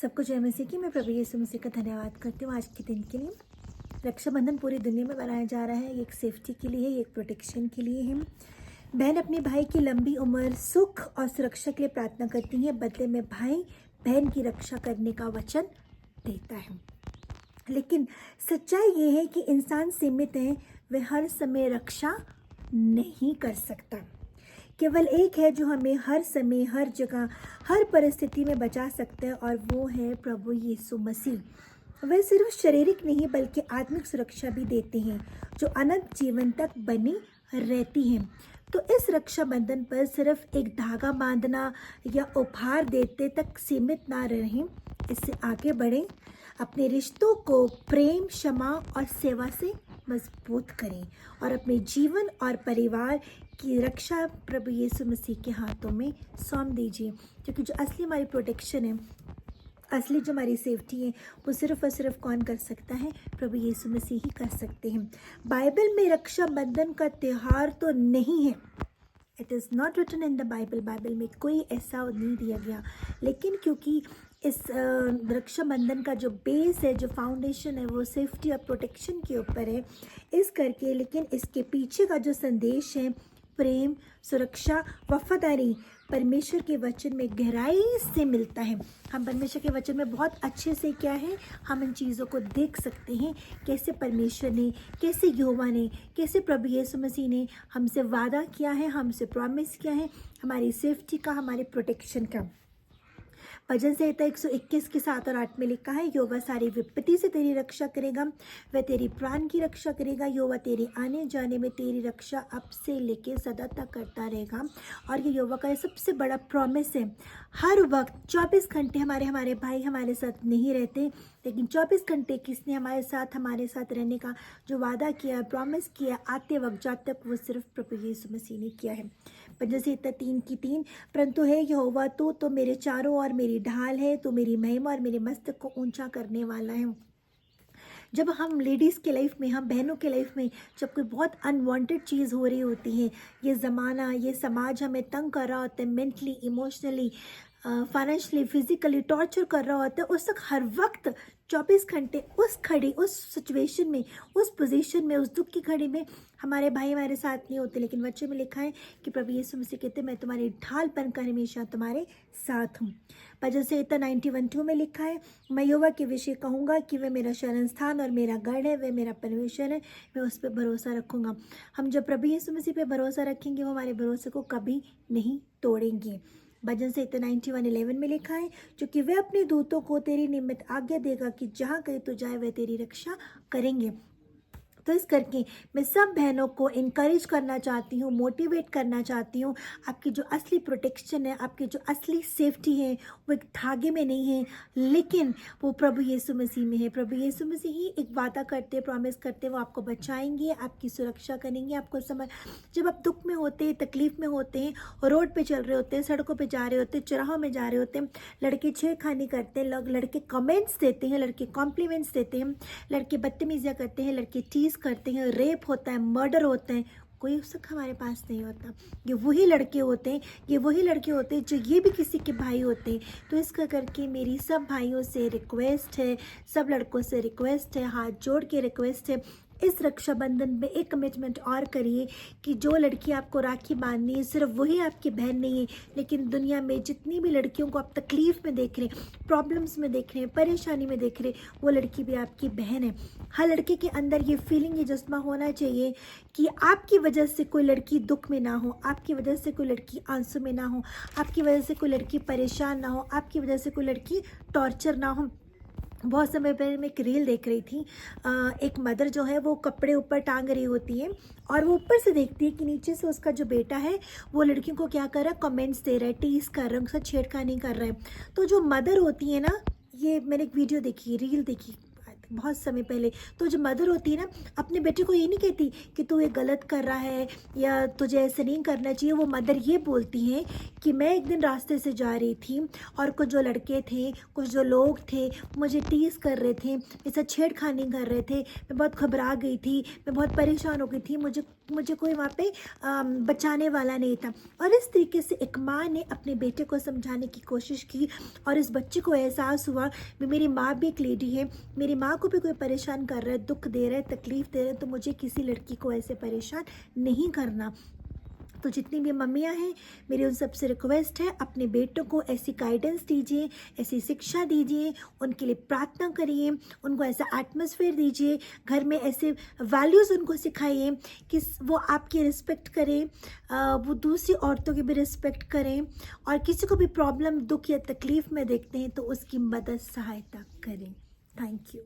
सबको जय मसीह की। मैं प्रभु यीशु मसीह का धन्यवाद करती हूँ आज के दिन के लिए। रक्षाबंधन पूरी दुनिया में मनाया जा रहा है। ये एक सेफ्टी के लिए है, ये एक प्रोटेक्शन के लिए है। बहन अपने भाई की लंबी उम्र, सुख और सुरक्षा के लिए प्रार्थना करती है। बदले में भाई बहन की रक्षा करने का वचन देता है। लेकिन सच्चाई ये है कि इंसान सीमित है, वह हर समय रक्षा नहीं कर सकता। केवल एक है जो हमें हर समय, हर जगह, हर परिस्थिति में बचा सकता है, और वो है प्रभु यीशु मसीह। वह सिर्फ शारीरिक नहीं बल्कि आत्मिक सुरक्षा भी देते हैं, जो अनंत जीवन तक बनी रहती है। तो इस रक्षाबंधन पर सिर्फ एक धागा बांधना या उपहार देते तक सीमित ना रहें। इससे आगे बढ़ें, अपने रिश्तों को प्रेम, क्षमा और सेवा से मजबूत करें, और अपने जीवन और परिवार की रक्षा प्रभु यीशु मसीह के हाथों में सौंप दीजिए। क्योंकि जो असली हमारी प्रोटेक्शन है, असली जो हमारी सेफ्टी है, वो सिर्फ और सिर्फ कौन कर सकता है? प्रभु यीशु मसीह ही कर सकते हैं। बाइबल में रक्षाबंधन का त्यौहार तो नहीं है, it is not written in the Bible. Bible में कोई ऐसा नहीं दिया गया, लेकिन क्योंकि इस रक्षाबंधन का जो बेस है, जो फाउंडेशन है, वो सेफ्टी और प्रोटेक्शन के ऊपर है, इस करके। लेकिन इसके पीछे का जो संदेश है, प्रेम, सुरक्षा, वफादारी, परमेश्वर के वचन में गहराई से मिलता है। हम परमेश्वर के वचन में बहुत अच्छे से क्या है, हम इन चीज़ों को देख सकते हैं। कैसे परमेश्वर ने, कैसे यहोवा ने, कैसे प्रभु यीशु मसीह ने हमसे वादा किया है, हमसे प्रॉमिस किया है, हमारी सेफ्टी का, हमारे प्रोटेक्शन का। भजन संहिता 121 के 7 और 8 में लिखा है, यहोवा सारी विपत्ति से तेरी रक्षा करेगा, वह तेरी प्राण की रक्षा करेगा। यहोवा तेरे आने जाने में तेरी रक्षा अब से लेके सदा तक करता रहेगा। और ये यहोवा का सबसे बड़ा प्रॉमिस है। हर वक्त 24 घंटे हमारे भाई हमारे साथ नहीं रहते, लेकिन 24 घंटे किसने हमारे साथ रहने का जो वादा किया, प्रॉमिस किया, आते वक्त जब तक, वो सिर्फ प्रभु यीशु मसीह ने किया है। भजन संहिता 3:3, परंतु है यहोवा तू तो मेरे चारों ओर मेरी ढाल है, तो मेरी महिमा और मेरे मस्तक को ऊंचा करने वाला है। जब हम लेडीज़ के लाइफ में, हम बहनों के लाइफ में जब कोई बहुत अनवांटेड चीज़ हो रही होती है, ये ज़माना, ये समाज हमें तंग कर रहा होता है, mentally, emotionally, financially, physically torture कर रहा होता है, उस वक्त हर वक्त 24 घंटे उस सिचुएशन में, उस पोजीशन में, उस दुख की घड़ी में हमारे भाई हमारे साथ नहीं होते। लेकिन वचन में लिखा है कि प्रभु यीशु मसीह कहते, मैं तुम्हारी ढाल बनकर हमेशा तुम्हारे साथ हूँ। भजन संहिता 91:2 में लिखा है, मैं यहोवा के विषय कहूँगा कि वह मेरा शरण स्थान और मेरा गढ़ है, वह मेरा परमेश्वर है, मैं उस पर भरोसा रखूँगा। हम जब प्रभु यीशु मसीह पे भरोसा रखेंगे, वो हमारे भरोसे को कभी नहीं तोड़ेंगे। भजन संहिता 91:11 में लिखा है, क्योंकि वह अपने दूतों को तेरी निमित्त आज्ञा देगा कि जहाँ कहीं तो जाए वह तेरी रक्षा करेंगे। तो इस करके मैं सब बहनों को इनकरेज करना चाहती हूँ, मोटिवेट करना चाहती हूँ। आपकी जो असली प्रोटेक्शन है, आपकी जो असली सेफ्टी है, वो एक धागे में नहीं है, लेकिन वो प्रभु यीशु मसीह में है। प्रभु यीशु मसीह ही एक वादा करते, प्रॉमिस करते, वो आपको बचाएंगे, आपकी सुरक्षा करेंगे। आपको समझ, जब आप दुख में होते हैं, तकलीफ में होते हैं, रोड पे चल रहे होते हैं, सड़कों पे जा रहे होते हैं, चौराहों में जा रहे होते हैं, लड़के छेड़खानी करते हैं, लड़के कमेंट्स देते हैं, लड़के कॉम्प्लीमेंट्स देते हैं, लड़के बदतमीजियाँ करते हैं, लड़के टीज करते हैं, रेप होता है, मर्डर होता है, कोई उस तक हमारे पास नहीं होता। ये वही लड़के होते हैं, ये वही लड़के होते हैं जो ये भी किसी के भाई होते हैं। तो इसका करके मेरी सब भाइयों से रिक्वेस्ट है, सब लड़कों से रिक्वेस्ट है, हाथ जोड़ के रिक्वेस्ट है, इस रक्षाबंधन में एक कमिटमेंट और करिए कि जो लड़की आपको राखी बांधनी है, सिर्फ वही आपकी बहन नहीं है, लेकिन दुनिया में जितनी भी लड़कियों को आप तकलीफ में देख रहे हैं, प्रॉब्लम्स में देख रहे हैं, परेशानी में देख रहे हैं, वो लड़की भी आपकी बहन है। हर लड़के के अंदर ये फीलिंग, ये जज्बा होना चाहिए कि आपकी वजह से कोई लड़की दुख में ना हो, आपकी वजह से कोई लड़की आंसू में ना हो, आपकी वजह से कोई लड़की परेशान ना हो, आपकी वजह से कोई लड़की टॉर्चर ना हो। बहुत समय पहले मैं एक रील देख रही थी, एक मदर जो है वो कपड़े ऊपर टांग रही होती है, और वो ऊपर से देखती है कि नीचे से उसका जो बेटा है वो लड़कियों को क्या कर रहा है, कमेंट्स दे रहा है, टीज कर रहा है, उनके साथ छेड़खानी कर रहा है। तो जो मदर होती है ना, ये मैंने एक वीडियो देखी, रील देखी बहुत समय पहले, तो जो मदर होती है ना, अपने बेटे को ये नहीं कहती कि तू ये गलत कर रहा है या तुझे ऐसे नहीं करना चाहिए। वो मदर ये बोलती हैं कि मैं एक दिन रास्ते से जा रही थी और कुछ जो लड़के थे, कुछ जो लोग थे, मुझे टीज कर रहे थे, मेरे साथ छेड़खानी कर रहे थे, मैं बहुत घबरा गई थी, मैं बहुत परेशान हो गई थी, मुझे मुझे कोई वहाँ पे बचाने वाला नहीं था। और इस तरीके से एक माँ ने अपने बेटे को समझाने की कोशिश की और इस बच्चे को एहसास हुआ कि मेरी माँ भी एक लेडी है, मेरी माँ को भी कोई परेशान कर रहा है, दुख दे रहा है, तकलीफ़ दे रहा है, तो मुझे किसी लड़की को ऐसे परेशान नहीं करना। तो जितनी भी मम्मियाँ हैं, मेरी उन सबसे रिक्वेस्ट है, अपने बेटों को ऐसी गाइडेंस दीजिए, ऐसी शिक्षा दीजिए, उनके लिए प्रार्थना करिए, उनको ऐसा एटमॉस्फेयर दीजिए, घर में ऐसे वैल्यूज़ उनको सिखाइए कि वो आपकी रिस्पेक्ट करें, वो दूसरी औरतों की भी रिस्पेक्ट करें, और किसी को भी प्रॉब्लम, दुख या तकलीफ़ में देखते हैं तो उसकी मदद सहायता करें। Thank you.